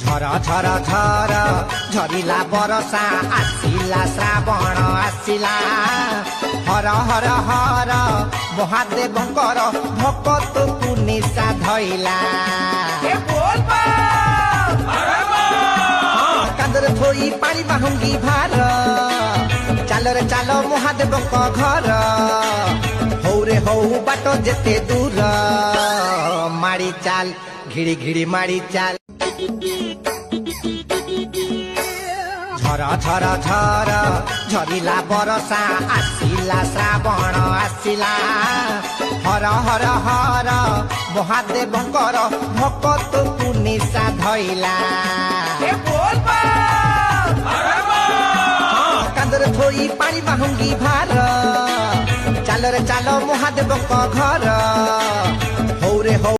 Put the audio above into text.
झर झर झर झरिला बरसा आसिला श्रावण आसिला हर हर हर महादेवंकर भक्त पुनिसा धइला कांदर थोई पानी बाहुंगी भार चाल रे चाल महादेवक घर हौ रे हौ बाट जेते दूर माड़ी चाल घिड़ी घिड़ी माड़ी चाल झर झर झर झरिला बरसा आसिला श्रावण आसिला हर हर हर महादेवंकर भक्त पुनिसा धइला कांदर थोई पानी बाहुंगी भार चाल रे चाल महादेवक घर हौ रे हौ